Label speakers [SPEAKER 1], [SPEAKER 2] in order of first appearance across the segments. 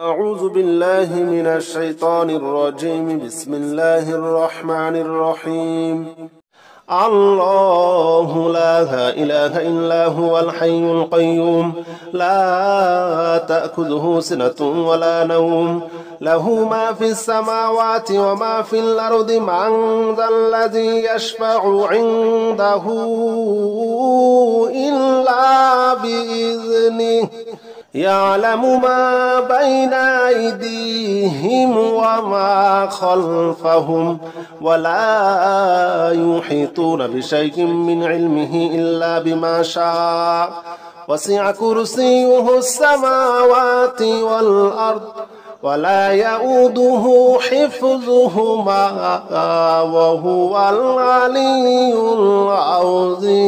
[SPEAKER 1] أعوذ بالله من الشيطان الرجيم. بسم الله الرحمن الرحيم. الله لا إله إلا هو الحي القيوم لا تأخذه سنة ولا نوم له ما في السماوات وما في الأرض من ذا الذي يشفع عنده إلا بإذنه يعلم ما بين أيديهم وما خلفهم ولا يحيطون بشيء من علمه إلا بما شاء وسع كرسيه السماوات والأرض ولا يؤوده حفظهما وهو العلي العظيم.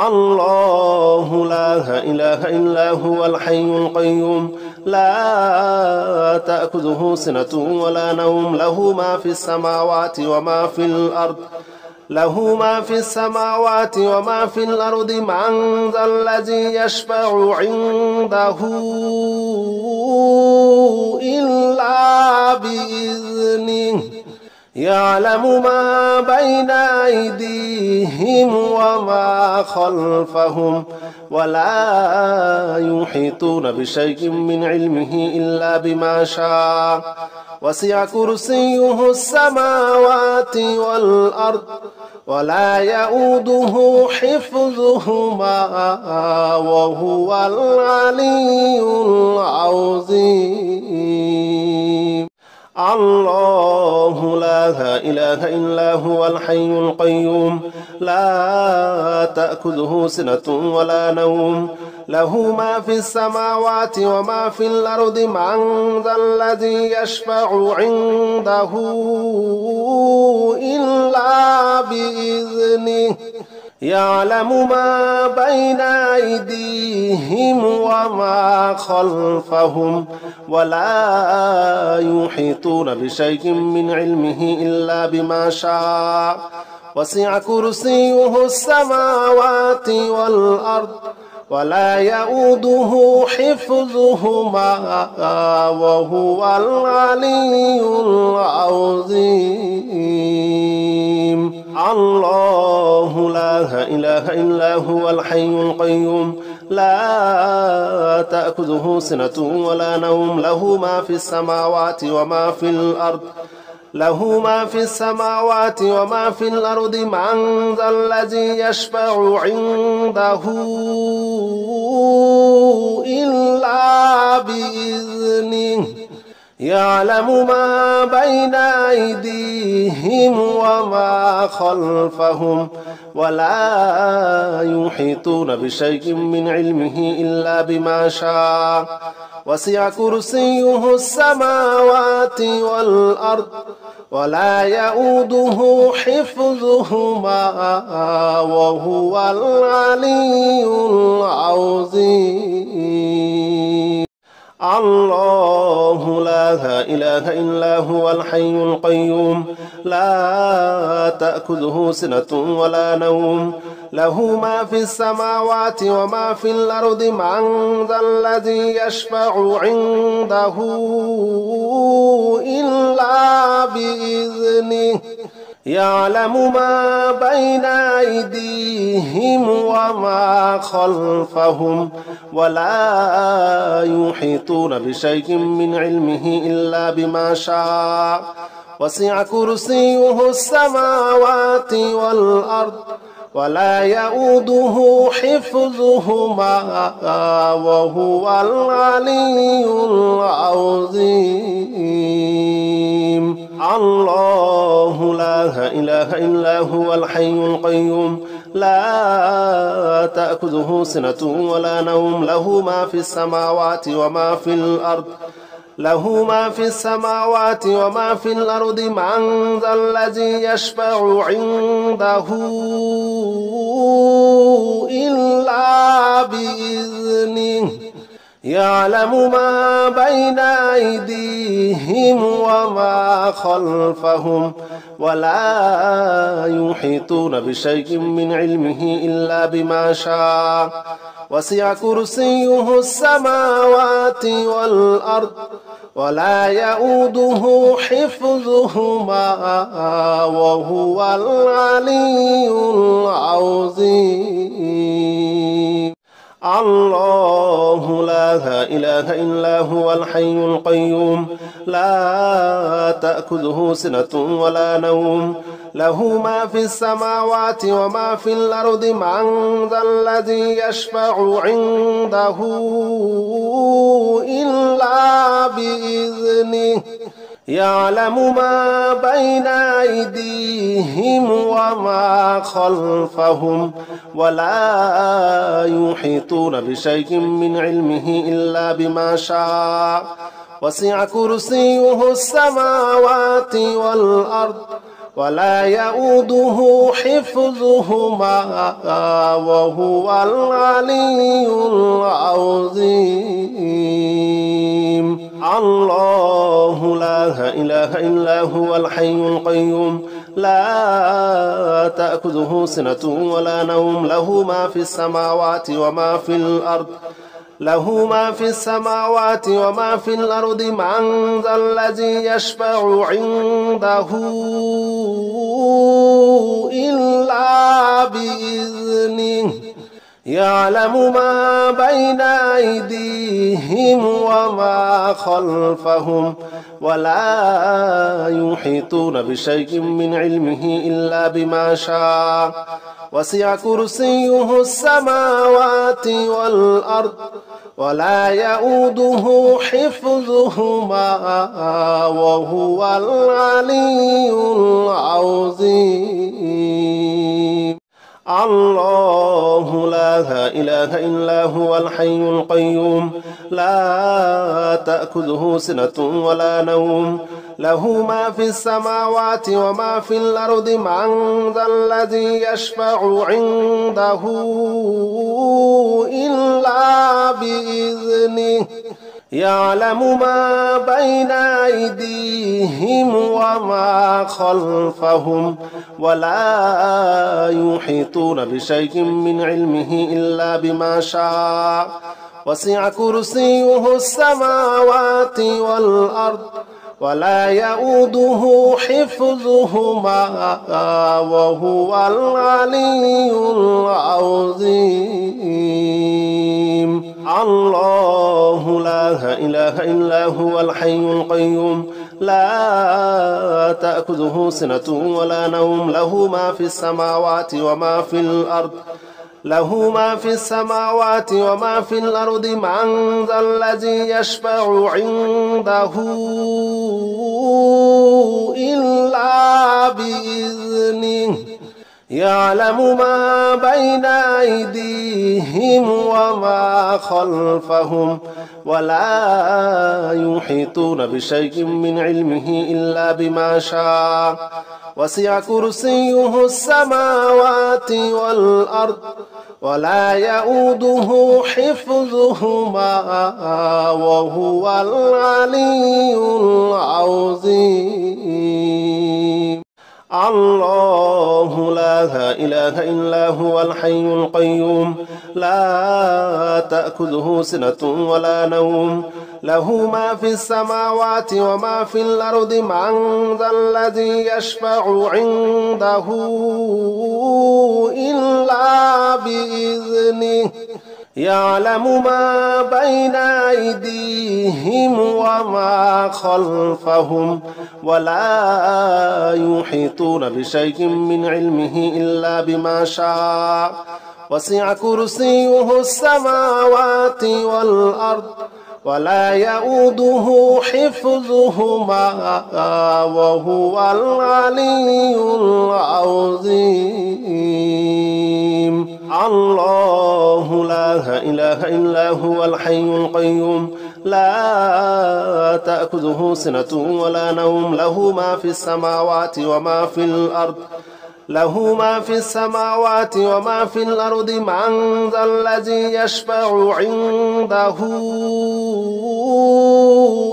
[SPEAKER 1] الله لا إله إلا هو الحي القيوم لا تأخذه سنة ولا نوم له ما في السماوات وما في الأرض من ذا الذي يشفع عنده إلا بإذنه يعلم ما بين أيديهم وما خلفهم ولا يحيطون بشيء من علمه إلا بما شاء وسع كرسيه السماوات والأرض ولا يؤوده حفظهما وهو العلي العظيم. الله لا إله إلا هو الحي القيوم لا تأخذه سنة ولا نوم له ما في السماوات وما في الأرض من ذا الذي يشفع عنده إلا بإذنه يعلم ما بين أيديهم وما خلفهم ولا يحيطون بشيء من علمه إلا بما شاء وسع كرسيه السماوات والأرض ولا يؤوده حفظهما وهو العلي العظيم. الله لا إله إلا هو الحي القيوم لا تأخذه سنة ولا نوم له ما في السماوات وما في الأرض من ذا الذي يشفع عنده إلا بإذنه يعلم ما بين أيديهم وما خلفهم ولا يحيطون بشيء من علمه إلا بما شاء وسع كرسيه السماوات والأرض ولا يؤوده حفظهما وهو العلي العظيم. الله لا إله إلا هو الحي القيوم لا تأخذه سنة ولا نوم له ما في السماوات وما في الأرض من ذا الذي يشفع عنده إلا بإذنه يعلم ما بين أيديهم وما خلفهم ولا يحيطون بشيء من علمه إلا بما شاء وسع كرسيه السماوات والأرض ولا يؤوده حفظهما وهو العلي العظيم. الله لا إله إلا هو الحي القيوم لا تأخذه سنة ولا نوم له ما في السماوات وما في الأرض من ذا الذي يشفع عنده إلا بإذنه يعلم ما بين أيديهم وما خلفهم ولا يحيطون بشيء من علمه إلا بما شاء وسع كرسيه السماوات والأرض ولا يؤوده حفظهما وهو العلي العظيم. الله لا إله إلا هو الحي القيوم لا تأخذه سنة ولا نوم له ما في السماوات وما في الأرض من ذا الذي يشفع عنده إلا بإذنه يعلم ما بين أيديهم وما خلفهم ولا يحيطون بشيء من علمه إلا بما شاء وسع كرسيه السماوات والأرض ولا يؤوده حفظهما وهو العلي العظيم. الله لا إله إلا هو الحي القيوم لا تأخذه سنة ولا نوم له ما في السماوات وما في الأرض من ذا الذي يشفع عنده إلا بإذنه يعلم ما بين أيديهم وما خلفهم ولا يحيطون بشيء من علمه إلا بما شاء وسع كرسيه السماوات والأرض ولا يؤوده حفظهما وهو العلي العظيم. الله لا إله إلا هو الحي القيوم لا تأخذه سنة ولا نوم له ما في السماوات وما في الأرض من ذا الذي يشفع عنده إلا بإذنه يعلم ما بين أيديهم وما خلفهم ولا يحيطون بشيء من علمه إلا بما شاء وسع كرسيه السماوات والأرض ولا يؤوده حفظهما وهو العلي العظيم. الله لا إله إلا هو الحي القيوم لا تأخذه سنة ولا نوم له ما في السماوات وما في الأرض من ذا الذي يشفع عنده إلا بإذنه يعلم ما بين أيديهم وما خلفهم ولا يحيطون بشيء من علمه إلا بما شاء وسع كرسيه السماوات والأرض ولا يؤوده حفظهما وهو العلي العظيم. الله لا إله إلا هو الحي القيوم لا تأخذه سنة ولا نوم له ما في السماوات وما في الأرض من ذا الذي يشفع عنده إلا بإذنه يعلم ما بين أيديهم وما خلفهم ولا يحيطون بشيء من علمه إلا بما شاء وسع كرسيه السماوات والأرض ولا يؤوده حفظهما وهو العلي العظيم. الله لا إله إلا هو الحي القيوم لا تأخذه سنة ولا نوم له ما في السماوات وما في الأرض له ما في السماوات وما في الأرض من ذا الذي يشفع عنده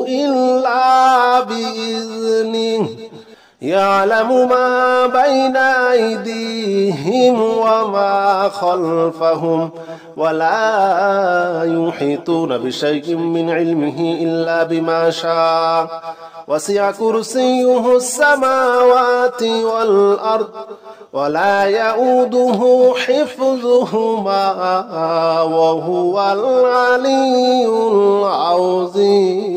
[SPEAKER 1] إلا بإذنه يعلم ما بين أيديهم وما خلفهم ولا يحيطون بشيء من علمه إلا بما شاء وسع كرسيه السماوات والأرض ولا يؤوده حفظهما وهو العلي العظيم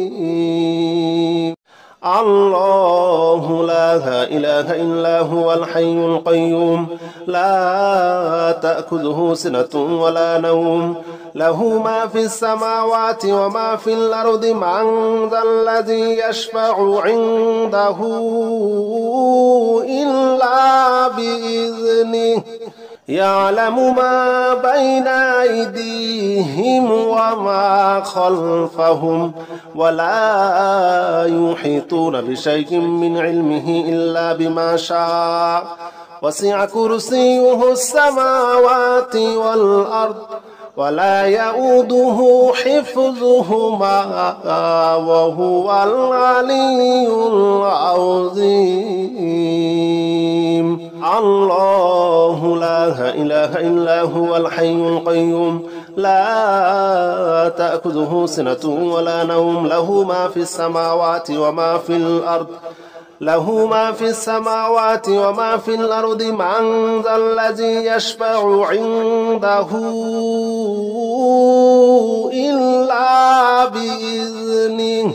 [SPEAKER 1] الله لا إله إلا هو الحي القيوم لا تأخذه سنة ولا نوم له ما في السماوات وما في الأرض من ذا الذي يشفع عنده إلا بإذنه يعلم ما بين أيديهم وما خلفهم ولا يحيطون بشيء من علمه إلا بما شاء وسع كرسيه السماوات والأرض ولا يؤوده حفظهما وهو العلي العظيم الله لا إله إلا هو الحي القيوم لا تأخذه سنة ولا نوم له ما في السماوات وما في الأرض له ما في السماوات وما في الأرض من ذا الذي يشفع عنده إلا بإذنه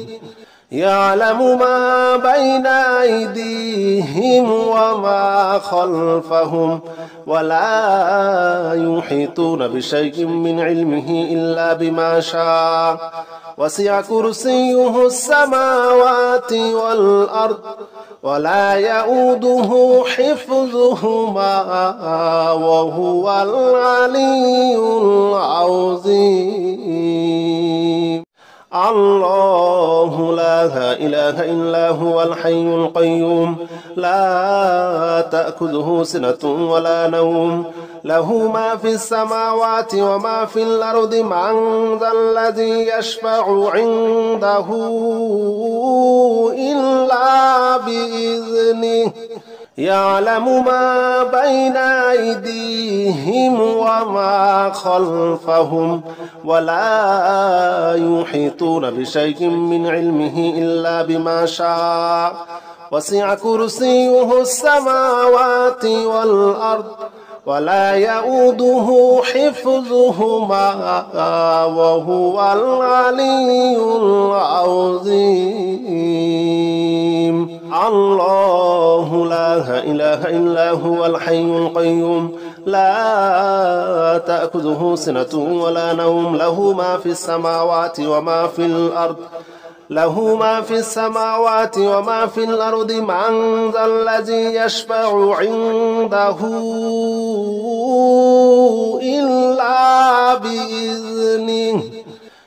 [SPEAKER 1] يعلم ما بين أيديهم وما خلفهم ولا يحيطون بشيء من علمه إلا بما شاء وسع كرسيه السماوات والأرض ولا يؤوده حفظهما وهو العلي العظيم الله لا إله إلا هو الحي القيوم لا تأخذه سنة ولا نوم له ما في السماوات وما في الأرض من ذا الذي يشفع عنده إلا بإذنه يعلم ما بين أيديهم وما خلفهم ولا يحيطون بشيء من علمه إلا بما شاء وسع كرسيه السماوات والأرض ولا يؤوده حفظهما وهو العلي العظيم الله لا إله إلا هو الحي القيوم لا تأخذه سنة ولا نوم له ما في السماوات وما في الأرض له ما في السماوات وما في الأرض من ذا الذي يشفع عنده إلا بإذنه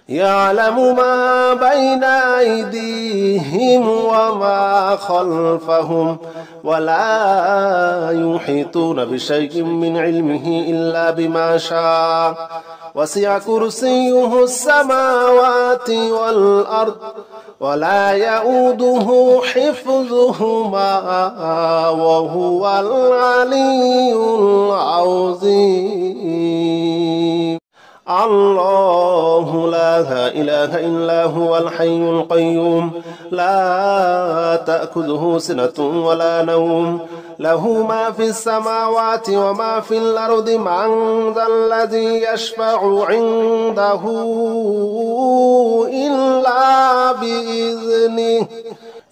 [SPEAKER 1] يعلم ما بين أيديهم وما خلفهم ولا يحيطون بشيء من علمه إلا بما شاء وسع كرسيه السماوات والأرض ولا يؤوده حفظهما وهو العلي العظيم الله لا إله إلا هو الحي القيوم لا تأخذه سنة ولا نوم له ما في السماوات وما في الأرض من ذا الذي يشفع عنده إلا بإذنه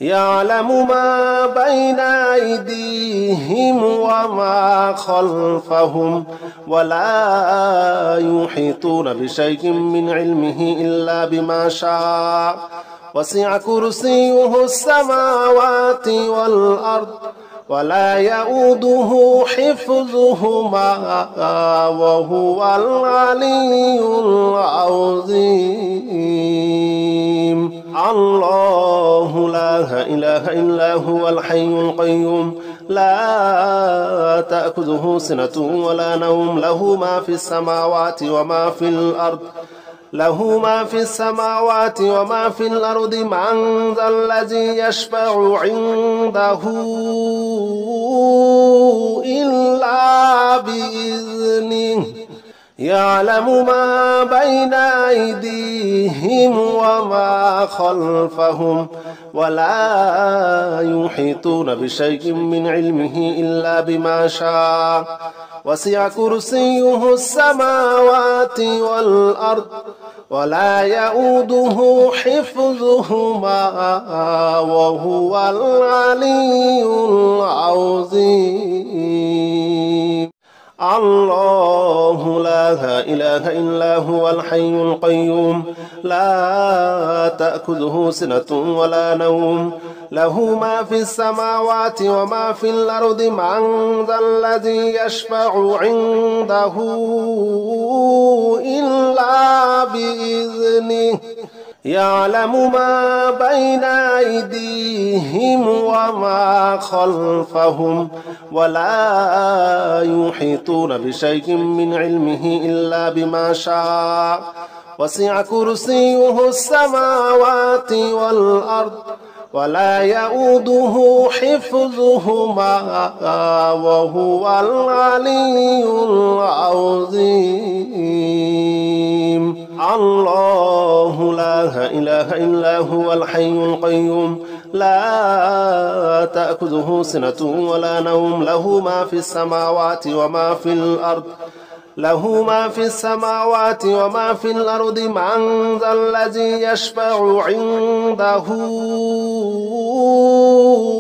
[SPEAKER 1] يعلم ما بين أيديهم وما خلفهم ولا يحيطون بشيء من علمه إلا بما شاء وسع كرسيه السماوات والأرض ولا يؤوده حفظهما وهو العلي العظيم الله لا إله إلا هو الحي القيوم لا تأخذه سنة ولا نوم له ما في السماوات وما في الأرض له ما في السماوات وما في الأرض من ذا الذي يشفع عنده إلا بإذنه يعلم ما بين أيديهم وما خلفهم ولا يحيطون بشيء من علمه إلا بما شاء وسع كرسيه السماوات والأرض ولا يؤوده حفظهما وهو العلي العظيم الله لا إله إلا هو الحي القيوم لا تأخذه سنة ولا نوم له ما في السماوات وما في الأرض من ذا الذي يشفع عنده إلا بإذنه يعلم ما بين أيديهم وما خلفهم ولا يحيطون بشيء من علمه إلا بما شاء وسع كرسيه السماوات والأرض ولا يؤوده حفظهما وهو العلي العظيم الله لا إله إلا هو الحي القيوم لا تأخذه سنة ولا نوم له ما في السماوات وما في الأرض له ما في السماوات وما في الأرض من ذا الذي يشفع عنده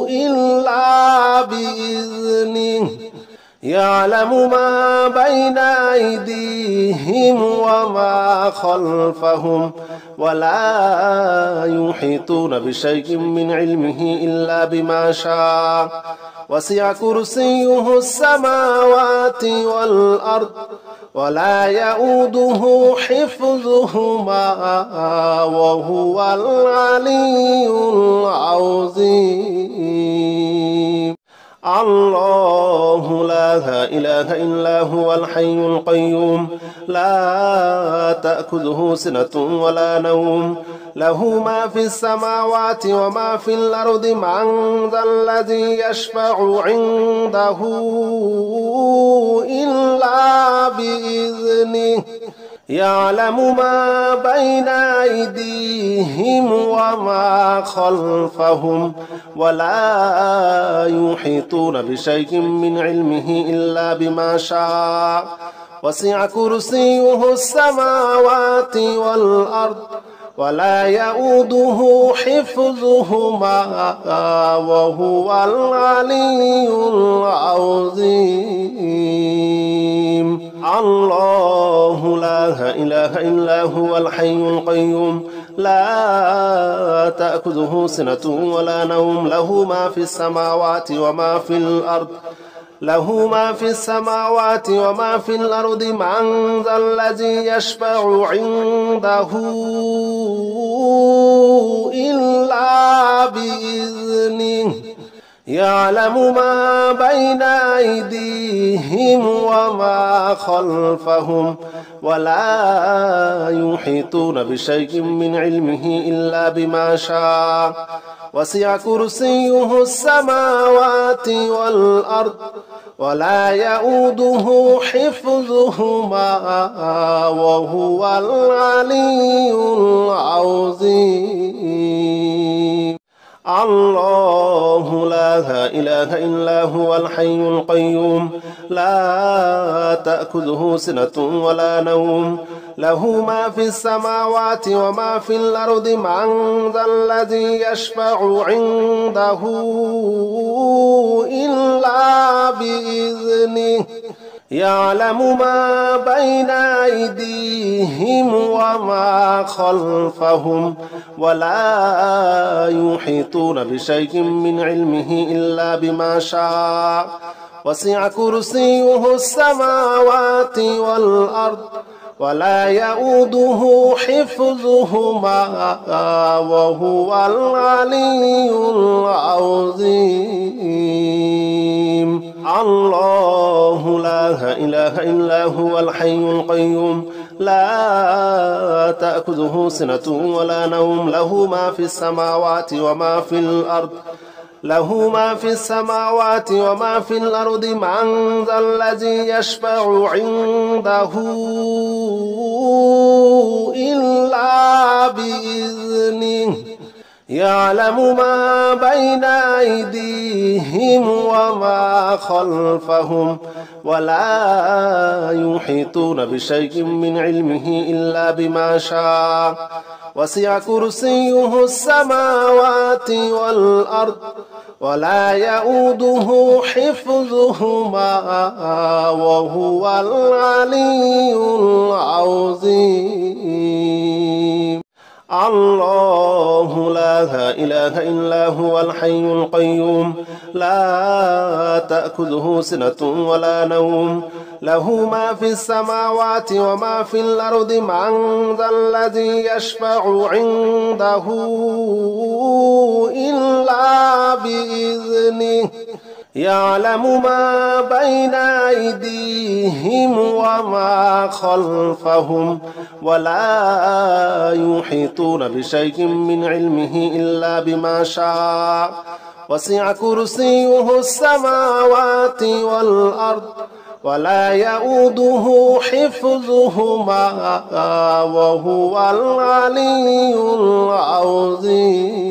[SPEAKER 1] إلا بإذنه يعلم ما بين أيديهم وما خلفهم ولا يحيطون بشيء من علمه إلا بما شاء وسع كرسيه السماوات والأرض ولا يؤوده حفظهما وهو العلي العظيم الله لا إله إلا هو الحي القيوم لا تأخذه سنة ولا نوم له ما في السماوات وما في الأرض من ذا الذي يشفع عنده إلا بإذنه يعلم ما بين أيديهم وما خلفهم ولا يحيطون بشيء من علمه إلا بما شاء وسع كرسيه السماوات والأرض ولا يؤوده حفظهما وهو العلي العظيم الله لا إله إلا هو الحي القيوم لا تأخذه سنة ولا نوم له ما في السماوات وما في الأرض له ما في السماوات وما في الأرض من ذا الذي يشفع عنده إلا بإذنه يعلم ما بين أيديهم وما خلفهم ولا يحيطون بشيء من علمه إلا بما شاء وسع كرسيه السماوات والأرض ولا يؤوده حفظهما وهو العلي العظيم الله لا إله إلا هو الحي القيوم لا تأخذه سنة ولا نوم له ما في السماوات وما في الأرض من ذا الذي يشفع عنده إلا بإذنه يعلم ما بين أيديهم وما خلفهم ولا يحيطون بشيء من علمه إلا بما شاء وسع كرسيه السماوات والأرض ولا يؤوده حفظهما وهو العلي العظيم الله لا إله إلا هو الحي القيوم لا تأخذه سنة ولا نوم له ما في السماوات وما في الأرض له ما في السماوات وما في الأرض من ذا الذي يشفع عنده إلا بإذنه يعلم ما بين أيديهم وما خلفهم ولا يحيطون بشيء من علمه إلا بما شاء وسع كرسيه السماوات والأرض ولا يؤوده حفظهما وهو العلي العظيم الله لا إله إلا هو الحي القيوم لا تأخذه سنة ولا نوم له ما في السماوات وما في الأرض من ذا الذي يشفع عنده إلا بإذنه يعلم ما بين أيديهم وما خلفهم ولا يحيطون بشيء من علمه إلا بما شاء وسع كرسيه السماوات والأرض ولا يؤوده حفظهما وهو العلي العظيم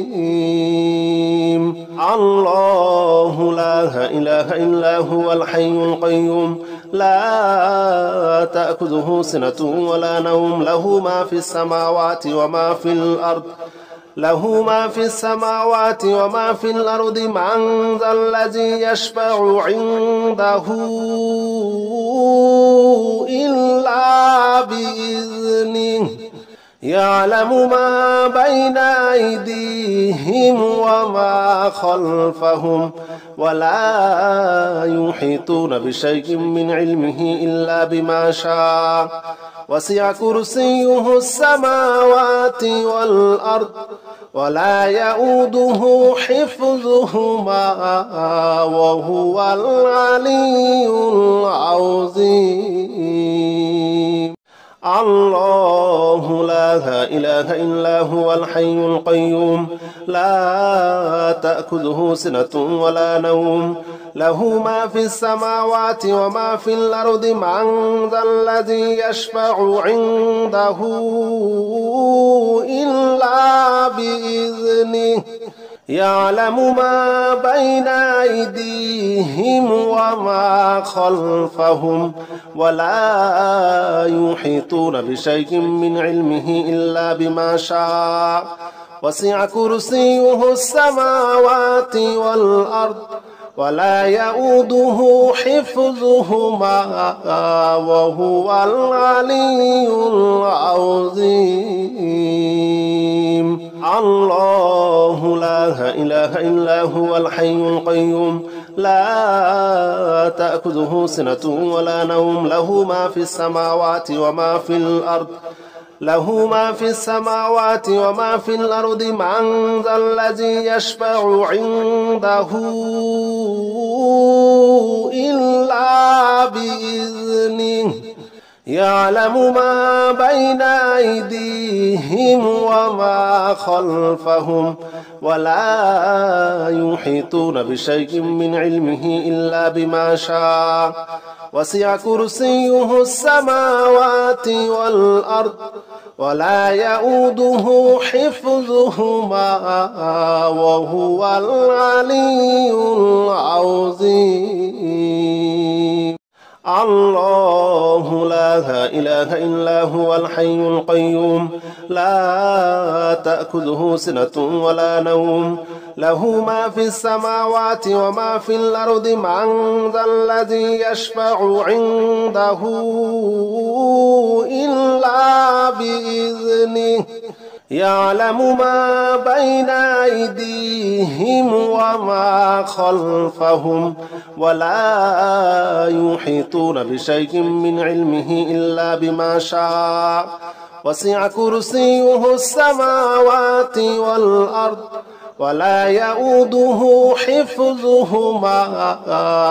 [SPEAKER 1] الله لا إله إلا هو الحي القيوم لا تأخذه سنة ولا نوم له ما في السماوات وما في الأرض له ما في السماوات وما في الأرض من ذا الذي يشفع عنده إلا بإذنه يعلم ما بين أيديهم وما خلفهم ولا يحيطون بشيء من علمه إلا بما شاء وسع كرسيه السماوات والأرض ولا يؤوده حفظهما وهو العلي العظيم الله لا إله إلا هو الحي القيوم لا تأخذه سنة ولا نوم له ما في السماوات وما في الأرض من ذا الذي يشفع عنده إلا بإذنه يعلم ما بين أيديهم وما خلفهم ولا يحيطون بشيء من علمه إلا بما شاء وسع كرسيه السماوات والأرض ولا يؤوده حفظهما وهو العلي العظيم الله لا إله إلا هو الحي القيوم لا تأخذه سنة ولا نوم له ما في السماوات وما في الأرض له ما في السماوات وما في الأرض من ذا الذي يشفع عنده إلا بإذنه يعلم ما بين أيديهم وما خلفهم ولا يحيطون بشيء من علمه إلا بما شاء وسع كرسيه السماوات والأرض ولا يؤوده حفظهما وهو العلي العظيم الله لا إله إلا هو الحي القيوم لا تأخذه سنة ولا نوم له ما في السماوات وما في الأرض من ذا الذي يشفع عنده إلا بإذنه يعلم ما بين أيديهم وما خلفهم ولا يحيطون بشيء من علمه إلا بما شاء وسع كرسيه السماوات والأرض ولا يؤوده حفظهما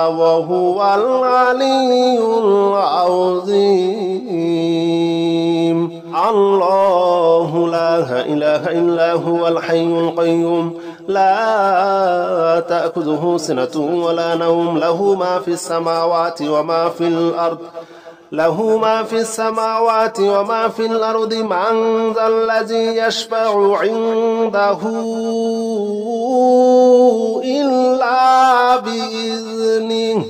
[SPEAKER 1] وهو العلي العظيم. الله لا إله إلا هو الحي القيوم لا تأخذه سنة ولا نوم له ما في السماوات وما في الأرض له ما في السماوات وما في الأرض من ذا الذي يشفع عنده إلا بإذنه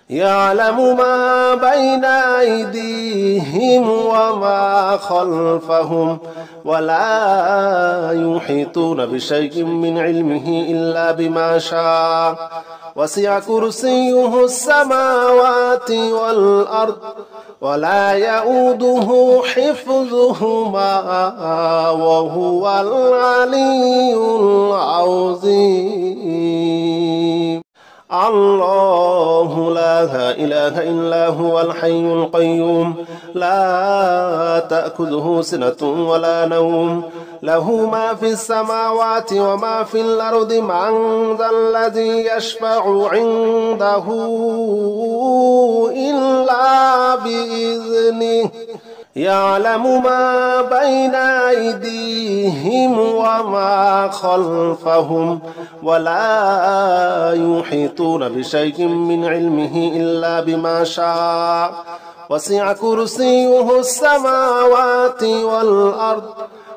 [SPEAKER 1] يعلم ما بين أيديهم وما خلفهم ولا يحيطون بشيء من علمه إلا بما شاء وسع كرسيه السماوات والأرض ولا يؤوده حفظهما وهو العلي العظيم. الله لا إله إلا هو الحي القيوم لا تأخذه سنة ولا نوم له ما في السماوات وما في الأرض من ذا الذي يشفع عنده إلا بإذنه يعلم ما بين أيديهم وما خلفهم ولا يحيطون بشيء من علمه إلا بما شاء وسع كرسيه السماوات والأرض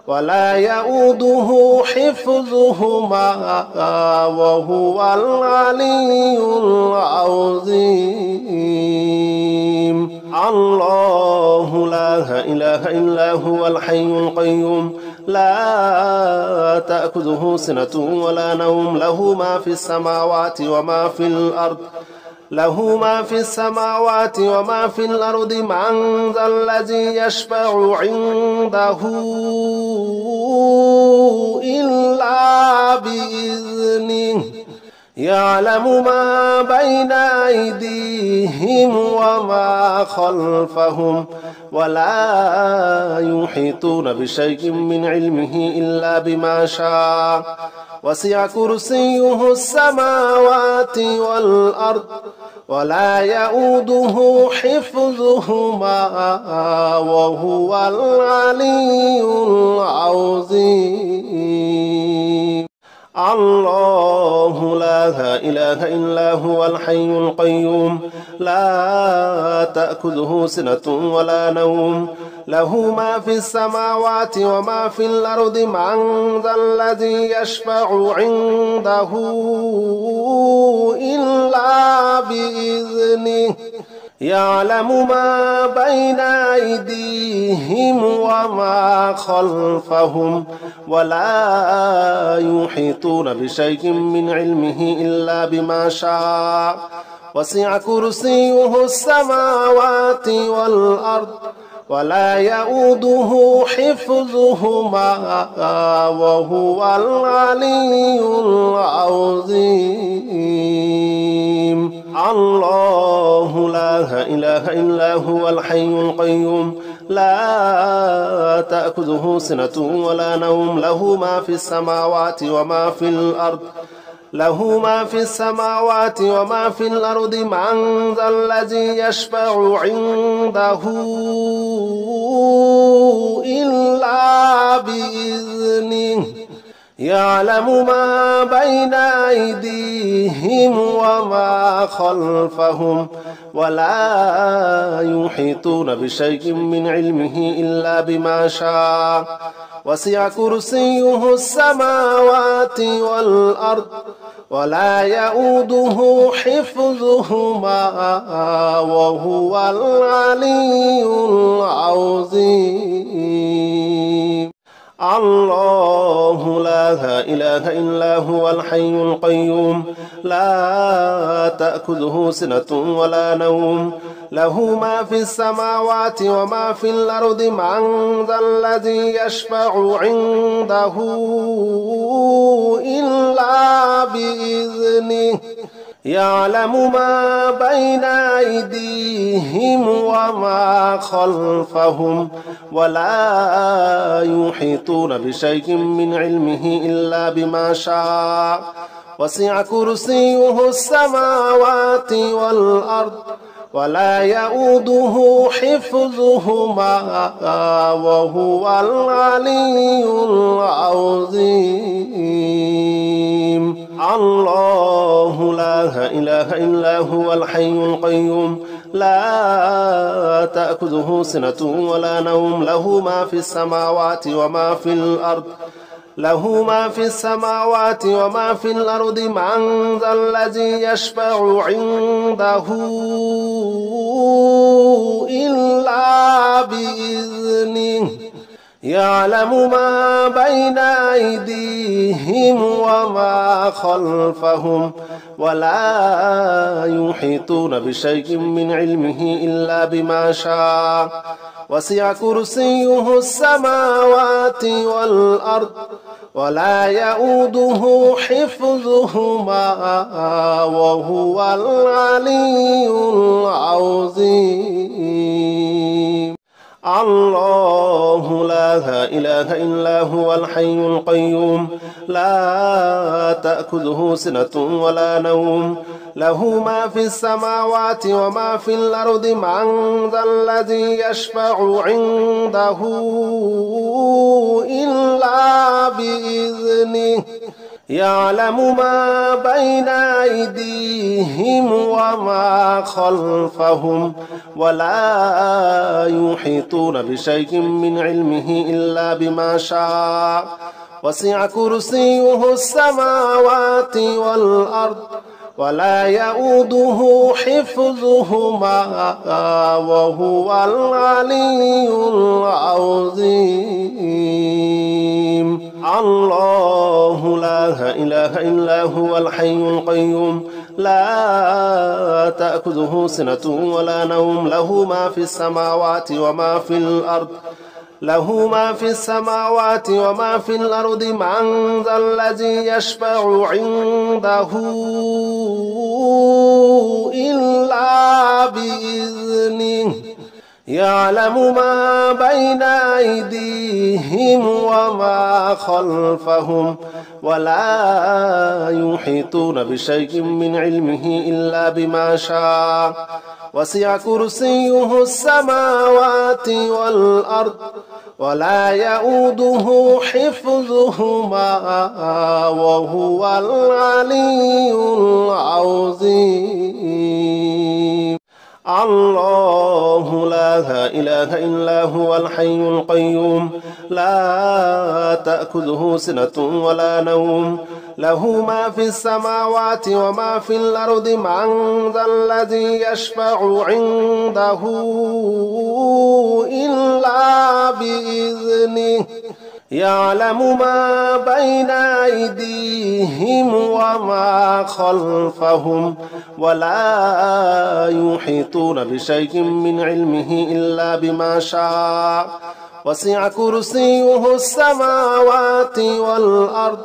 [SPEAKER 1] ولا يؤوده حفظهما وهو العلي العظيم. الله لا إله إلا هو الحي القيوم لا تأخذه سنة ولا نوم له ما في السماوات وما في الأرض له ما في السماوات وما في الأرض من ذا الذي يشفع عنده إلا بإذنه يعلم ما بين أيديهم وما خلفهم ولا يحيطون بشيء من علمه إلا بما شاء وسع كرسيه السماوات والأرض ولا يؤوده حفظهما وهو العلي العظيم. الله لا إله إلا هو الحي القيوم لا تأخذه سنة ولا نوم له ما في السماوات وما في الأرض من ذا الذي يشفع عنده إلا بإذنه يعلم ما بين أيديهم وما خلفهم ولا يحيطون بشيء من علمه إلا بما شاء وسع كرسيه السماوات والأرض ولا يؤوده حفظهما وهو العلي العظيم. الله لا إله إلا هو الحي القيوم لا تأخذه سنة ولا نوم له ما في السماوات وما في الأرض له ما في السماوات وما في الأرض من ذا الذي يشفع عنده إلا بإذنه يعلم ما بين أيديهم وما خلفهم ولا يحيطون بشيء من علمه إلا بما شاء وسع كرسيه السماوات والأرض ولا يؤوده حفظهما وهو العلي العظيم. الله لا إله إلا هو الحي القيوم لا تأخذه سنة ولا نوم له ما في السماوات وما في الأرض من ذا الذي يشفع عنده إلا بإذنه يعلم ما بين أيديهم وما خلفهم ولا يحيطون بشيء من علمه إلا بما شاء وسع كرسيه السماوات والأرض ولا يؤوده حفظهما وهو العلي العظيم. الله لا إله إلا هو الحي القيوم لا تأخذه سنة ولا نوم له ما في السماوات وما في الأرض له ما في السماوات وما في الأرض من ذا الذي يشفع عنده إلا بإذنه يعلم ما بين أيديهم وما خلفهم ولا يحيطون بشيء من علمه إلا بما شاء وسع كرسيه السماوات والأرض ولا يؤوده حفظهما وهو العلي العظيم. الله لا إله إلا هو الحي القيوم لا تأخذه سنة ولا نوم له ما في السماوات وما في الأرض من ذا الذي يشفع عنده إلا بإذنه يعلم ما بين أيديهم وما خلفهم ولا يحيطون بشيء من علمه إلا بما شاء وسع كرسيه السماوات والأرض ولا يؤوده حفظهما وهو العلي العظيم. الله لا إله إلا هو الحي القيوم لا تأخذه سنة ولا نوم له ما في السماوات وما في الأرض له ما في السماوات وما في الأرض من ذا الذي يشفع عنده إلا بإذنه يعلم ما بين أيديهم وما خلفهم ولا يحيطون بشيء من علمه إلا بما شاء وسع كرسيه السماوات والأرض ولا يؤوده حفظهما وهو العلي العظيم. الله لا إله إلا هو الحي القيوم لا تأخذه سنة ولا نوم له ما في السماوات وما في الأرض من ذا الذي يشفع عنده إلا بإذنه يعلم ما بين أيديهم وما خلفهم ولا يحيطون بشيء من علمه إلا بما شاء وسع كرسيه السماوات والأرض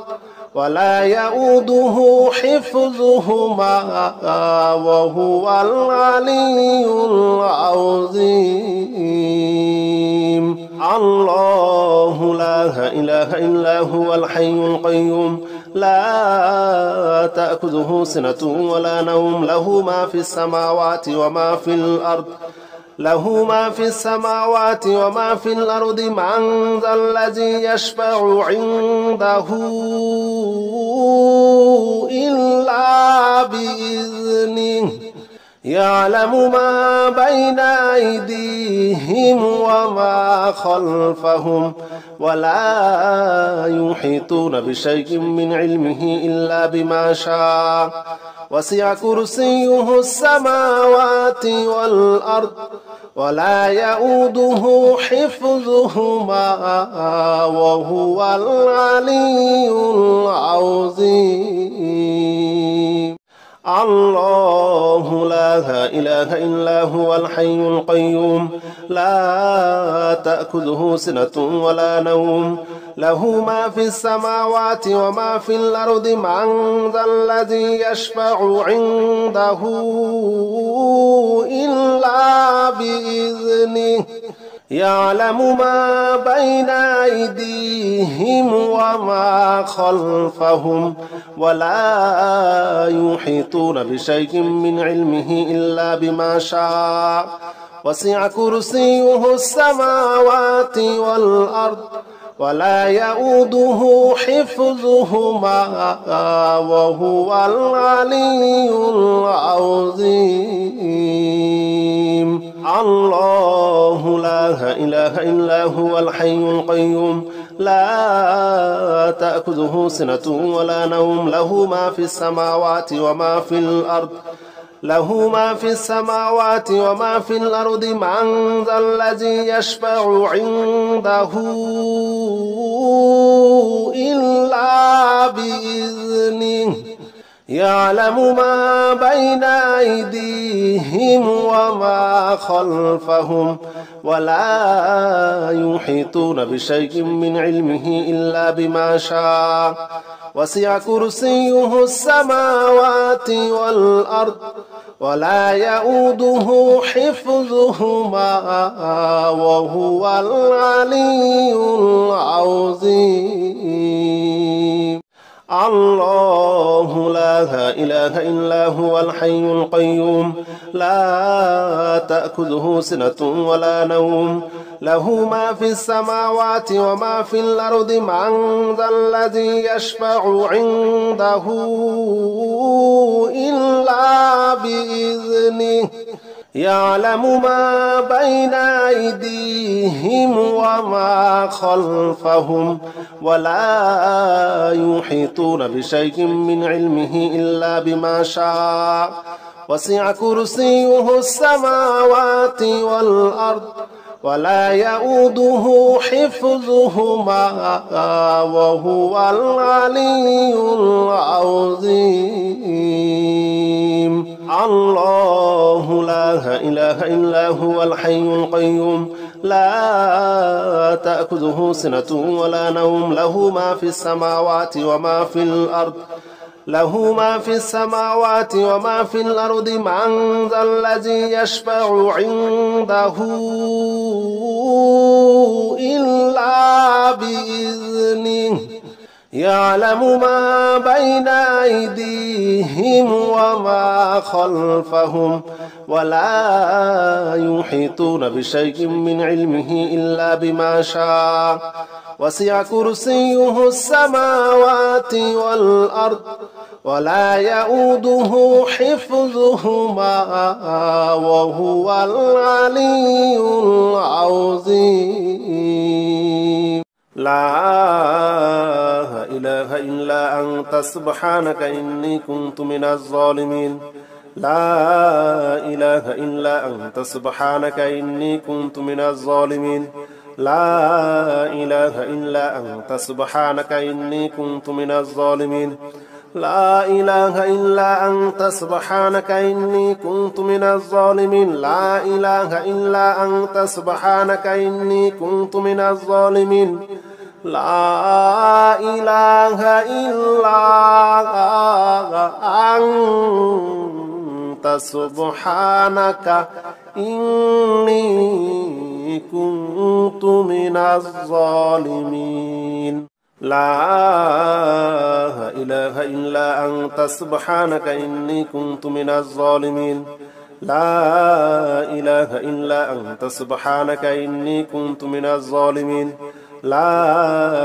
[SPEAKER 1] ولا يؤوده حفظهما وهو العلي العظيم. الله لا إله إلا هو الحي القيوم لا تأخذه سنة ولا نوم له ما في السماوات وما في الأرض له ما في السماوات وما في الأرض من ذا الذي يشفع عنده إلا بإذنه يعلم ما بين أيديهم وما خلفهم ولا يحيطون بشيء من علمه إلا بما شاء وسع كرسيه السماوات والأرض ولا يؤوده حفظهما وهو العلي العظيم. الله لا إله إلا هو الحي القيوم لا تأخذه سنة ولا نوم له ما في السماوات وما في الأرض من ذا الذي يشفع عنده إلا بإذنه يعلم ما بين أيديهم وما خلفهم ولا يحيطون بشيء من علمه إلا بما شاء وسع كرسيه السماوات والأرض ولا يؤوده حفظهما وهو العلي العظيم الله لا إله إلا هو الحي القيوم لا تأخذه سنة ولا نوم له ما في السماوات وما في الأرض له ما في السماوات وما في الأرض من ذا الذي يشفع عنده إلا بإذنه يعلم ما بين أيديهم وما خلفهم ولا يحيطون بشيء من علمه إلا بما شاء وسع كرسيه السماوات والأرض ولا يؤوده حفظهما وهو العلي العظيم الله لا إله إلا هو الحي القيوم لا تأخذه سنة ولا نوم له ما في السماوات وما في الأرض من ذا الذي يشفع عنده إلا بإذنه يعلم ما بين أيديهم وما خلفهم ولا يحيطون بشيء من علمه إلا بما شاء وسع كرسيه السماوات والأرض ولا يؤوده حفظهما وهو العلي العظيم الله لا إله إلا هو الحي القيوم لا تأخذه سنة ولا نوم له ما في السماوات وما في الأرض له ما في السماوات وما في الأرض من ذا الذي يشفع عنده إلا بإذنه يعلم ما بين أيديهم وما خلفهم ولا يحيطون بشيء من علمه إلا بما شاء وسع كرسيه السماوات والأرض ولا يؤوده حفظهما وهو العلي العظيم لا إله إلا أنت سبحانك إني كنت من الظالمين لا إله إلا أنت سبحانك إني كنت من الظالمين لا إله إلا أنت سبحانك إني كنت من الظالمين لا إله إلا أنت سبحانك إني كنت من الظالمين لا إله إلا أنت سبحانك إني كنت من الظالمين لا إله إلا أنت سبحانك إني كنت من الظالمين لا إله إلا أنت سبحانك إني كنت من الظالمين لا إله إلا أنت سبحانك إني كنت من الظالمين لا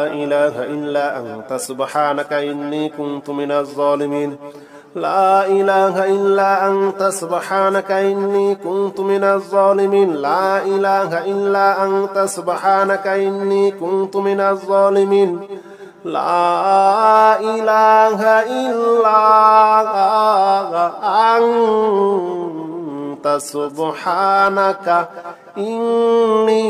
[SPEAKER 1] إله إلا أنت سبحانك إني كنت من الظالمين لا إله إلا أنت سبحانك إني كنت من الظالمين لا إله إلا أنت سبحانك إني كنت من الظالمين لا إله إلا أنت سبحانك إني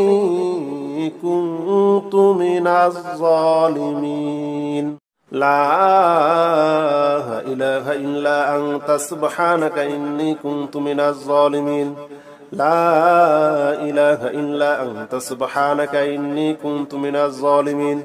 [SPEAKER 1] كنت من الظالمين لا إله إلا أنت سبحانك إني كنت من الظالمين لا إله إلا أنت سبحانك إني كنت من الظالمين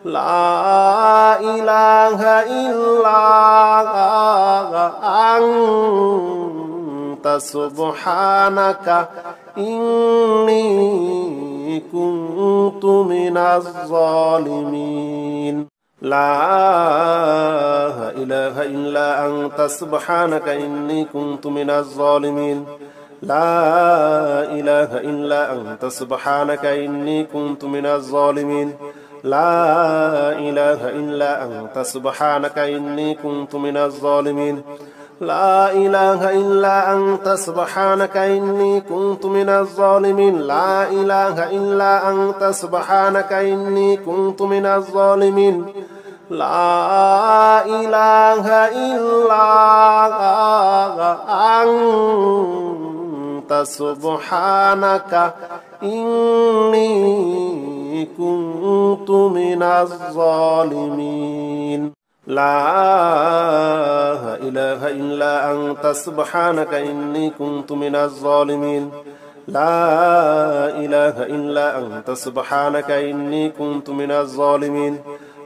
[SPEAKER 1] لا إله إلا أنت سبحانك إني كنت من الظالمين لا إله إلا أنت سبحانك إني كنت من الظالمين لا إله إلا أنت سبحانك إني كنت من الظالمين لا إله إلا أنت سبحانك إني كنت من الظالمين لا إله إلا أنت سبحانك إني كنت من الظالمين لا إله إلا أنت سبحانك إني كنت من الظالمين لا إله إلا أنت سبحانك إني كنت من الظالمين لا إله إلا أنت سبحانك إني كنت من الظالمين لا إله إلا أنت سبحانك إني كنت من الظالمين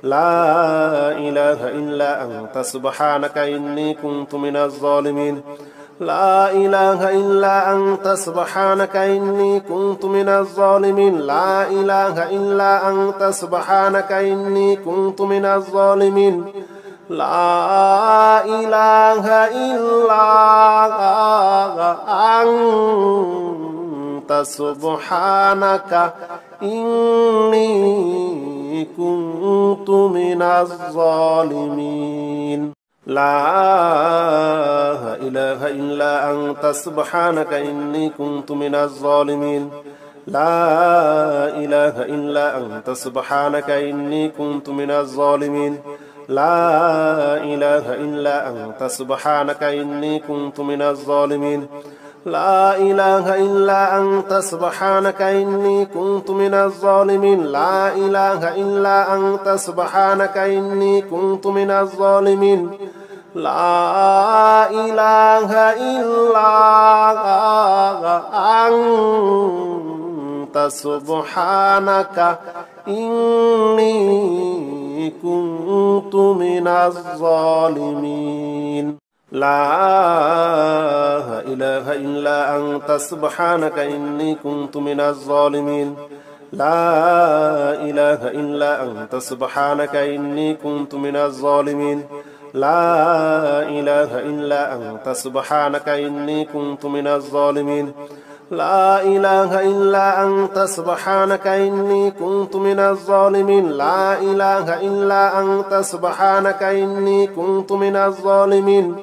[SPEAKER 1] لا إله إلا أنت سبحانك إني كنت من الظالمين لا إله إلا أنت سبحانك إني كنت من الظالمين لا إله إلا أنت سبحانك إني كنت من الظالمين لا إله إلا أنت سبحانك إني كنت من الظالمين لا إله إلا أنت سبحانك إني كنت من الظالمين لا إله إلا أنت سبحانك إني كنت من الظالمين لا إله إلا أنت سبحانك إني كنت من الظالمين لا إله إلا أنت سبحانك إني كنت من الظالمين لا إله إلا أنت سبحانك إني كنت من الظالمين لا إله إلا أنت سبحانك إني كنت من الظالمين لا إله إلا أنت سبحانك إني كنت من الظالمين لا إله إلا أنت سبحانك إني كنت من الظالمين لا إله إلا أنت سبحانك إني كنت من الظالمين لا إله إلا أنت سبحانك إني كنت من الظالمين لا إله إلا أنت سبحانك إني كنت من الظالمين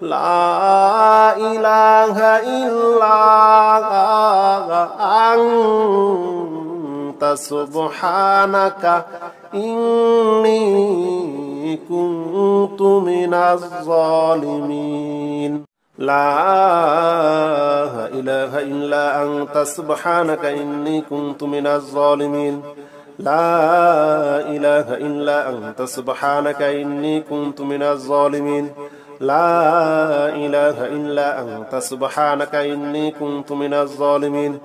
[SPEAKER 1] لا إله إلا أنت سبحانك إني كنت من الظالمين لا إله إلا أنت سبحانك إني كنت من الظالمين لا إله إلا أنت سبحانك إني كنت من الظالمين لا إله إلا أنت سبحانك إني كنت من الظالمين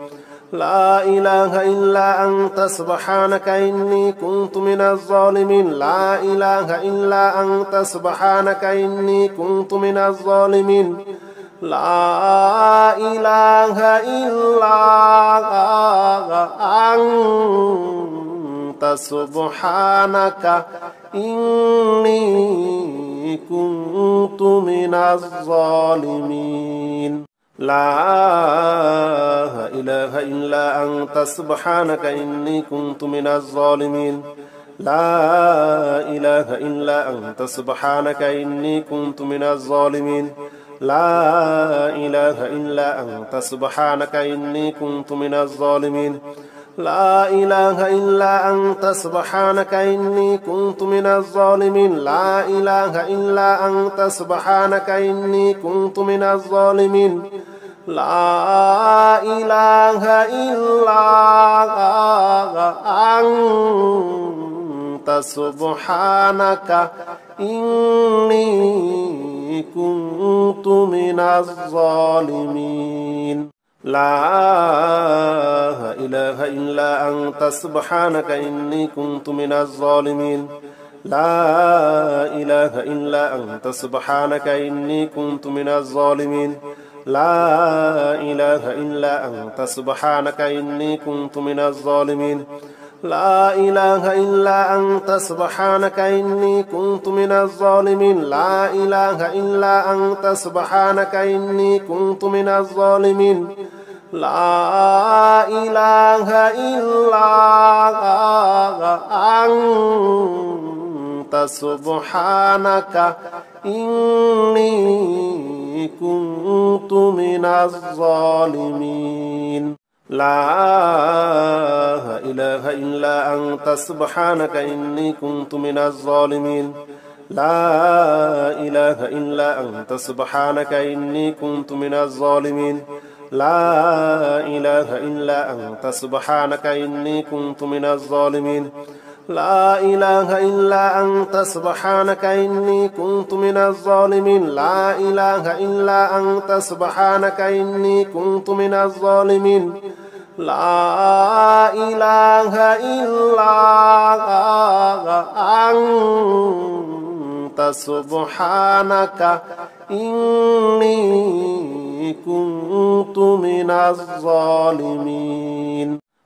[SPEAKER 1] لا إله إلا أنت سبحانك إني كنت من الظالمين لا إله إلا أنت سبحانك إني كنت من الظالمين لا إله إلا أنت سبحانك إني كنت من الظالمين لا إله إلا أنت سبحانك إني كنت من الظالمين لا إله إلا أنت سبحانك إني كنت من الظالمين لا إله إلا أنت سبحانك إني كنت من الظالمين لا إله إلا أنت سبحانك إني كنت من الظالمين لا إله إلا أنت سبحانك إني كنت من الظالمين لا إله إلا أنت سبحانك إني كنت من الظالمين لا إله إلا أنت سبحانك إني كنت من الظالمين لا إله إلا أنت سبحانك إني كنت من الظالمين لا إله إلا أنت سبحانك إني كنت من الظالمين لا إله إلا أنت سبحانك إني كنت من الظالمين لا إله إلا أنت سبحانك إني كنت من الظالمين لا إله إلا أنت سبحانك إني كنت من الظالمين لا إله إلا أنت سبحانك إني كنت من الظالمين لا إله إلا أنت سبحانك إني كنت من الظالمين لا إله إلا أنت سبحانك إني كنت من الظالمين لا إله إلا أنت سبحانك إني كنت من الظالمين لا إله إلا أنت سبحانك إني كنت من الظالمين لا إله إلا أنت سبحانك إني كنت من الظالمين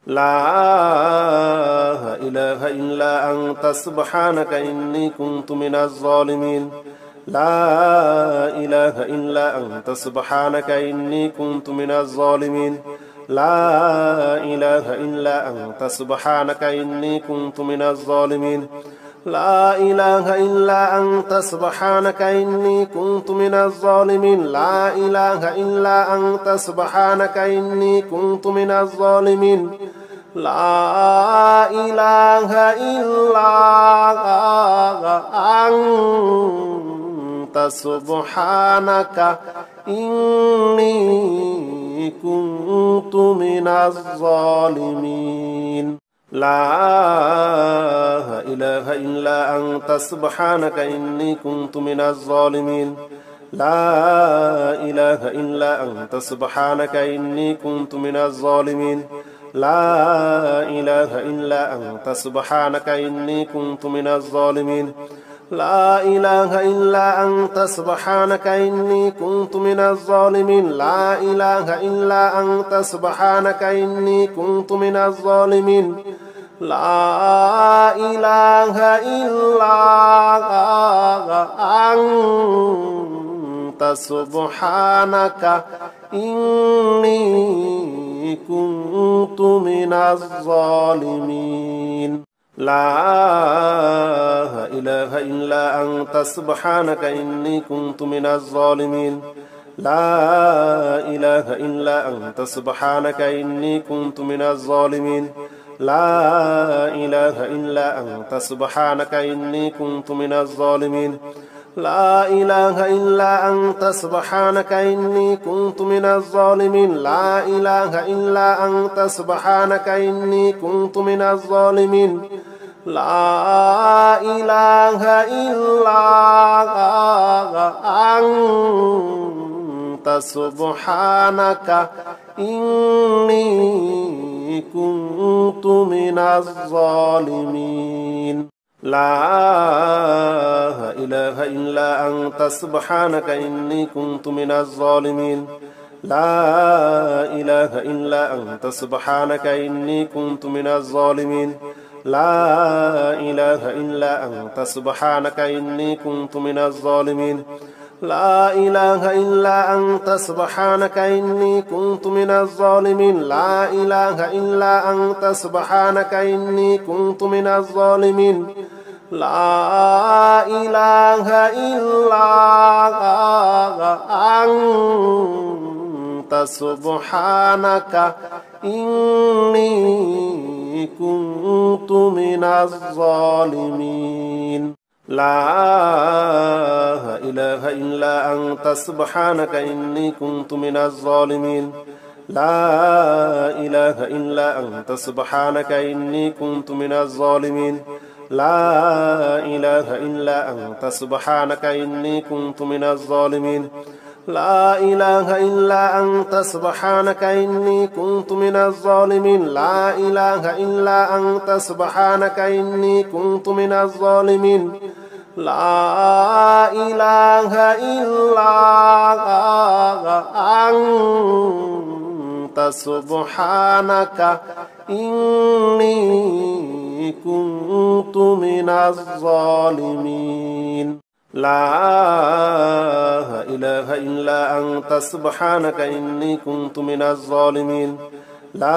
[SPEAKER 1] لا إله إلا أنت سبحانك إني كنت من الظالمين لا إله إلا أنت سبحانك إني كنت من الظالمين لا إله إلا أنت سبحانك إني كنت من الظالمين لا إله إلا أنت سبحانك إني كنت من الظالمين لا إله إلا أنت سبحانك إني كنت من الظالمين لا إله إلا أنت سبحانك إني كنت من الظالمين لا إله إلا أنت سبحانك إني كنت من الظالمين لا إله إلا أنت سبحانك إني كنت من الظالمين لا إله إلا أنت سبحانك إني كنت من الظالمين لا إله إلا أنت سبحانك إني كنت من الظالمين لا إله إلا أنت سبحانك إني كنت من الظالمين لا إله إلا أنت سبحانك إني كنت من الظالمين لا إله إلا أنت سبحانك إني كنت من الظالمين لا إله إلا أنت سبحانك إني كنت من الظالمين لا إله إلا أنت سبحانك إني كنت من الظالمين لا إله إلا أنت سبحانك إني كنت من الظالمين لا إله إلا أنت سبحانك إني كنت من الظالمين لا إله إلا أنت سبحانك إني كنت من الظالمين لا إله إلا أنت سبحانك إني كنت من الظالمين لا إله إلا أنت سبحانك إني كنت من الظالمين لا إله إلا أنت سبحانك إني كنت من الظالمين لا إله إلا أنت سبحانك إني كنت من الظالمين لا إله إلا أنت سبحانك إني كنت من الظالمين لا إله إلا أنت سبحانك إني كنت من الظالمين لا إله إلا أنت سبحانك إني كنت من الظالمين لا إله إلا أنت سبحانك إني كنت من الظالمين لا إله إلا أنت سبحانك إني كنت من الظالمين لا إله إلا أنت سبحانك إني كنت من الظالمين لا إله إلا أنت سبحانك إني كنت من الظالمين لا إله إلا أنت سبحانك إني كنت من الظالمين لا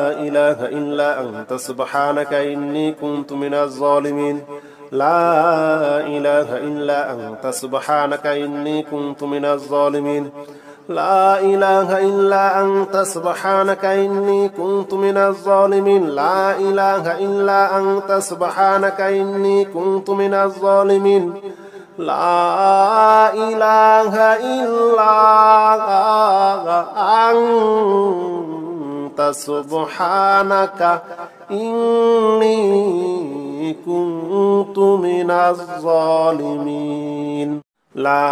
[SPEAKER 1] إله إلا أنت سبحانك إني كنت من الظالمين لا إله إلا أنت سبحانك إني كنت من الظالمين لا إله إلا أنت سبحانك إني كنت من الظالمين لا إله إلا أنت سبحانك إني كنت من الظالمين لا إله إلا أنت سبحانك إني كنت من الظالمين لا إله إلا أنت سبحانك إني كنت من الظالمين لا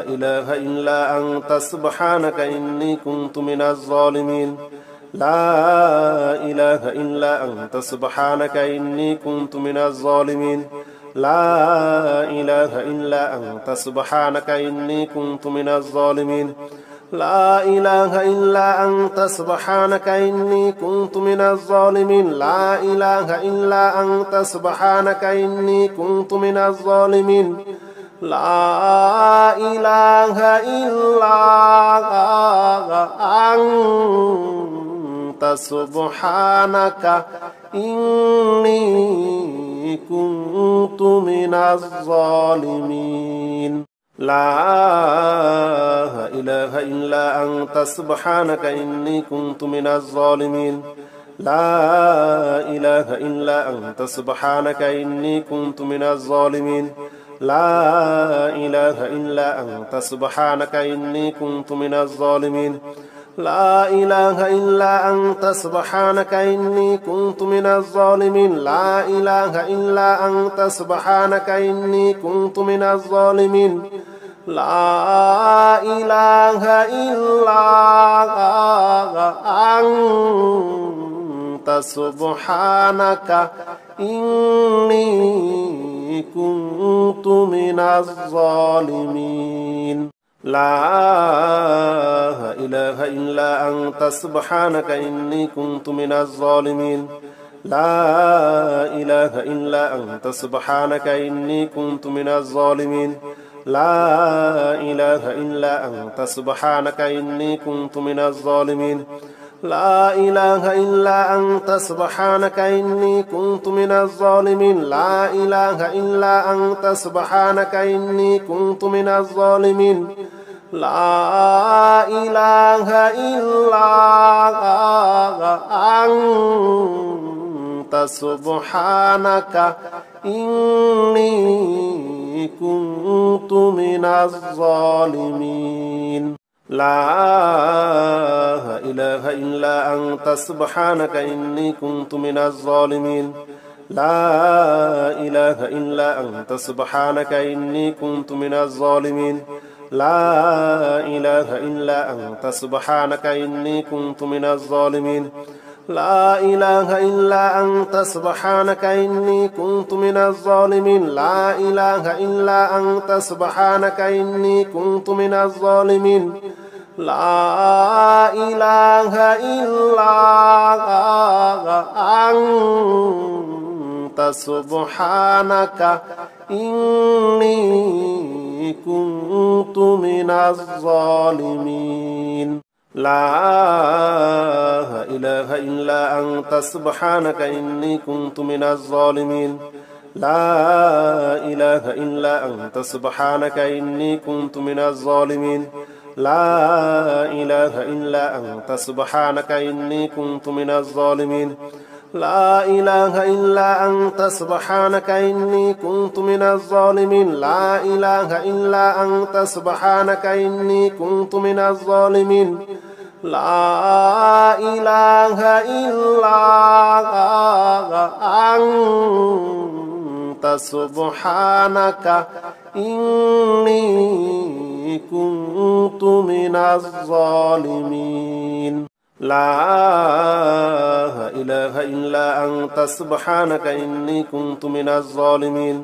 [SPEAKER 1] إله إلا أنت سبحانك إني كنت من الظالمين لا إله إلا أنت سبحانك إني كنت من الظالمين لا إله إلا أنت سبحانك إني كنت من الظالمين لا إله إلا أنت سبحانك إني كنت من الظالمين لا إله إلا أنت سبحانك إني كنت من الظالمين لا إله إلا أنت سبحانك إني كنت من الظالمين لا إله إلا أنت سبحانك إني كنت من الظالمين لا إله إلا أنت سبحانك إني كنت من الظالمين لا إله إلا أنت سبحانك إني كنت من الظالمين لا إله إلا أنت سبحانك إني كنت من الظالمين لا إله إلا أنت سبحانك إني كنت من الظالمين لا إله إلا أنت سبحانك إني كنت من الظالمين لا إله إلا أنت سبحانك إني كنت من الظالمين لا إله إلا أنت سبحانك إني كنت من الظالمين لا إله إلا أنت سبحانك إني كنت من الظالمين لا إله إلا أنت سبحانك إني كنت من الظالمين لا إله إلا أنت سبحانك إني كنت من الظالمين لا إله إلا أنت سبحانك إني كنت من الظالمين لا إله إلا أنت سبحانك إني كنت من الظالمين لا إله إلا أنت سبحانك إني كنت من الظالمين لا إله إلا أنت سبحانك إني كنت من الظالمين لا إله إلا أنت سبحانك إني كنت من الظالمين لا إله إلا أنت سبحانك إني كنت من الظالمين لا إله إلا أنت سبحانك إني كنت من الظالمين لا إله إلا أنت سبحانك إني كنت من الظالمين لا إله إلا أنت سبحانك إني كنت من الظالمين لا إله إلا أنت سبحانك إني كنت من الظالمين لا إله إلا أنت سبحانك إني كنت من الظالمين لا إله إلا أنت سبحانك إني كنت من الظالمين لا إله إلا أنت سبحانك إني كنت من الظالمين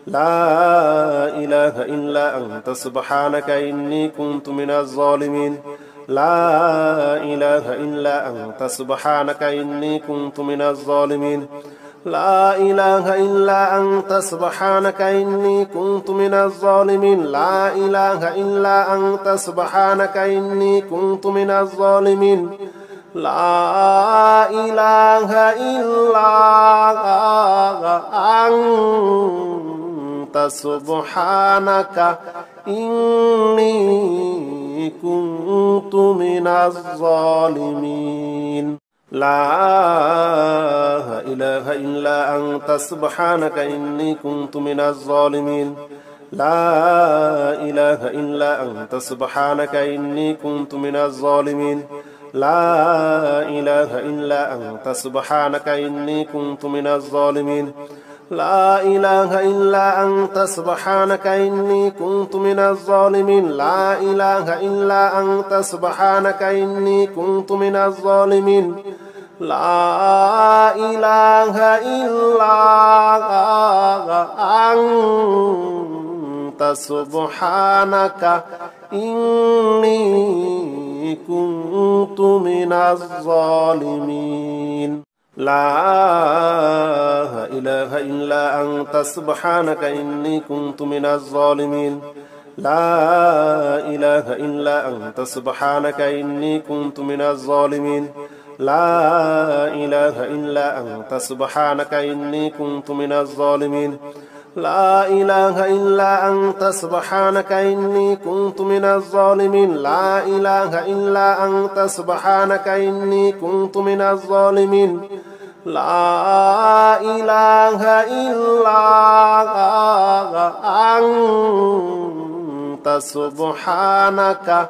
[SPEAKER 1] لا إله إلا أنت سبحانك إني كنت من الظالمين لا إله إلا أنت سبحانك إني كنت من الظالمين لا إله إلا أنت سبحانك إني كنت من الظالمين لا إله إلا أنت سبحانك إني كنت من الظالمين لا إله إلا أنت سبحانك إني كنت من الظالمين لا إله إلا أنت سبحانك إني كنت من الظالمين لا إله إلا أنت سبحانك إني كنت من الظالمين لا إله إلا أنت سبحانك إني كنت من الظالمين لا إله إلا أنت سبحانك إني كنت من الظالمين لا إله إلا أنت سبحانك إني كنت من الظالمين لا إله إلا أنت سبحانك إني كنت من الظالمين لا إله إلا أنت سبحانك إني كنت من الظالمين لا إله إلا أنت سبحانك إني كنت من الظالمين لا إله إلا أنت سبحانك إني كنت من الظالمين لا إله إلا أنت سبحانك إني كنت من الظالمين لا إله إلا أنت سبحانك إني كنت من الظالمين لا إله إلا أنت سبحانك إني كنت من الظالمين لا إله إلا أنت سبحانك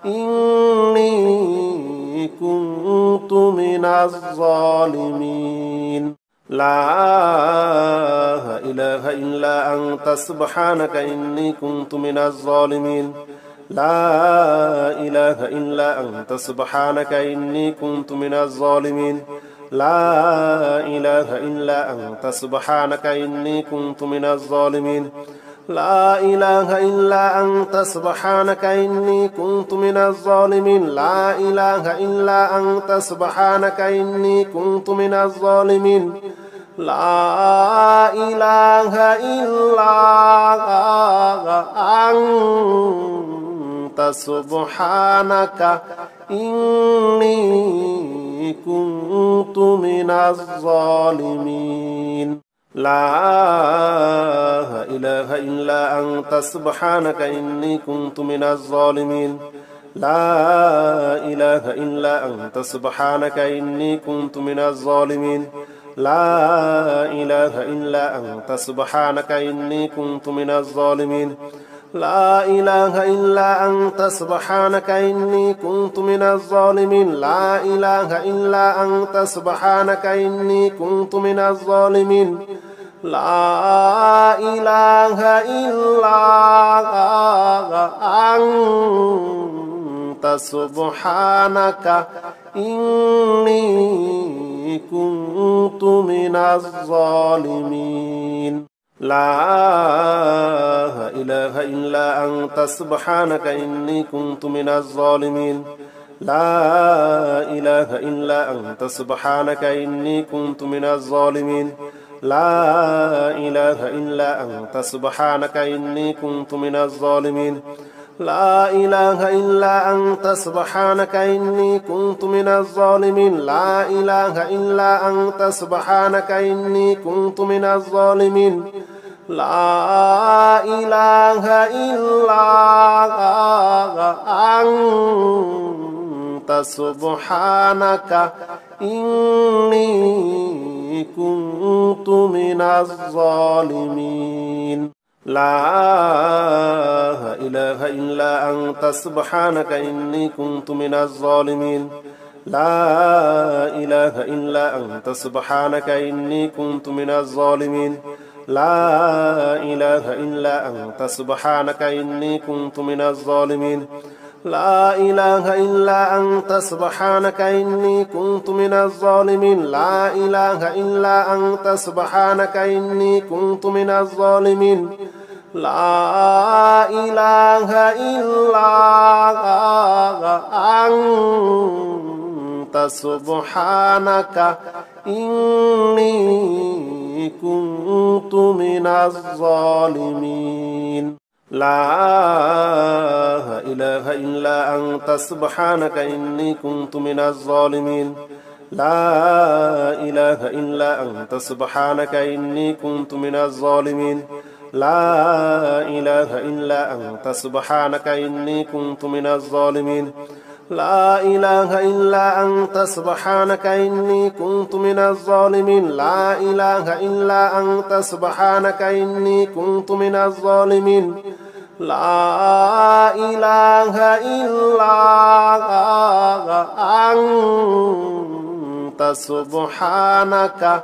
[SPEAKER 1] إني كنت من الظالمين لا إله إلا أنت سبحانك إني كنت من الظالمين لا إله إلا أنت سبحانك إني كنت من الظالمين لا إله إلا أنت سبحانك إني كنت من الظالمين لا إله إلا أنت سبحانك إني كنت من الظالمين لا إله إلا أنت سبحانك إني كنت من الظالمين لا إله إلا أنت سبحانك إني كنت من الظالمين لا إله إلا أنت سبحانك إني كنت من الظالمين لا إله إلا أنت سبحانك إني كنت من الظالمين لا إله إلا أنت سبحانك إني كنت من الظالمين لا إله إلا أنت سبحانك إني كنت من الظالمين لا إله إلا أنت سبحانك إني كنت من الظالمين لا إله إلا أنت سبحانك إني كنت من الظالمين لا إله إلا أنت سبحانك إني كنت من الظالمين لا إله إلا أنت سبحانك إني كنت من الظالمين لا إله إلا أنت سبحانك إني كنت من الظالمين لا إله إلا أنت سبحانك إني كنت من الظالمين لا إله إلا أنت سبحانك إني كنت من الظالمين لا إله إلا أنت سبحانك إني كنت من الظالمين لا إله إلا أنت سبحانك إني كنت من الظالمين لا إله إلا أنت سبحانك إني كنت من الظالمين لا إله إلا أنت سبحانك إني كنت من الظالمين لا إله إلا أنت سبحانك إني كنت من الظالمين لا إله إلا أنت سبحانك إني كنت من الظالمين لا إله إلا أنت سبحانك إني كنت من الظالمين لا إله إلا أنت سبحانك إني كنت من الظالمين لا إله إلا أنت سبحانك إني كنت من الظالمين لا إله إلا أنت سبحانك إني كنت من الظالمين لا إله إلا أنت سبحانك إني كنت من الظالمين لا إله إلا أنت سبحانك إني كنت من الظالمين لا إله إلا أنت سبحانك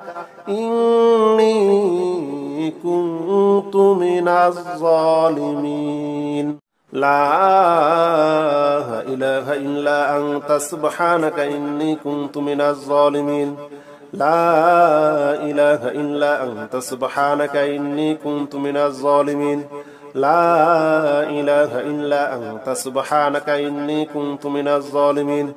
[SPEAKER 1] إني كنت من الظالمين لا إله إلا أنت سبحانك إني كنت من الظالمين لا إله إلا أنت سبحانك إني كنت من الظالمين لا إله إلا أنت سبحانك إني كنت من الظالمين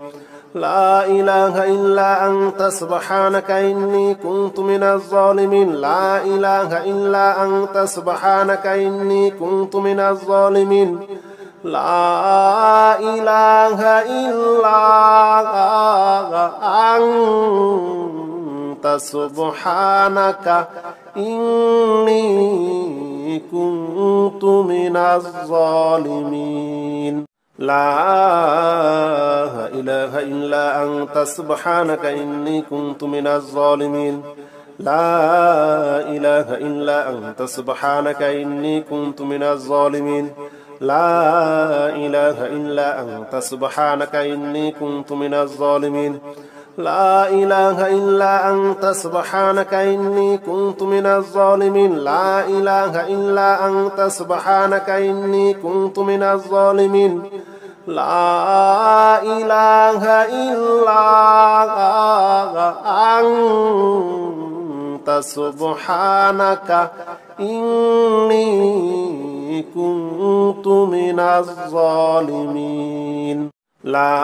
[SPEAKER 1] لا إله إلا أنت سبحانك إني كنت من الظالمين لا إله إلا أنت سبحانك إني كنت من الظالمين لا إله إلا أنت سبحانك إني كنت من الظالمين لا إله إلا أنت سبحانك إني كنت من الظالمين لا إله إلا أنت سبحانك إني كنت من الظالمين لا إله إلا أنت سبحانك إني كنت من الظالمين لا إله إلا أنت سبحانك إني كنت من الظالمين لا إله إلا أنت سبحانك إني كنت من الظالمين لا إله إلا أنت سبحانك إني كنت من الظالمين لا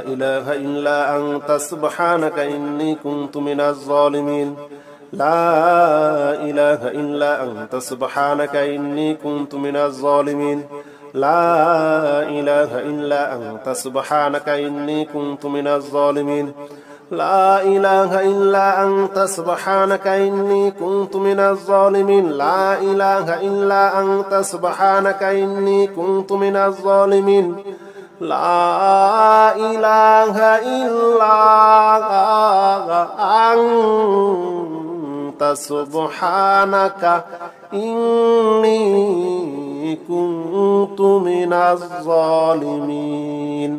[SPEAKER 1] إله إلا أنت سبحانك إني كنت من الظالمين لا إله إلا أنت سبحانك إني كنت من الظالمين لا إله إلا أنت سبحانك إني كنت من الظالمين لا إله إلا أنت سبحانك إني كنت من الظالمين لا إله إلا أنت سبحانك إني كنت من الظالمين لا إله إلا أنت سبحانك إني كنت من الظالمين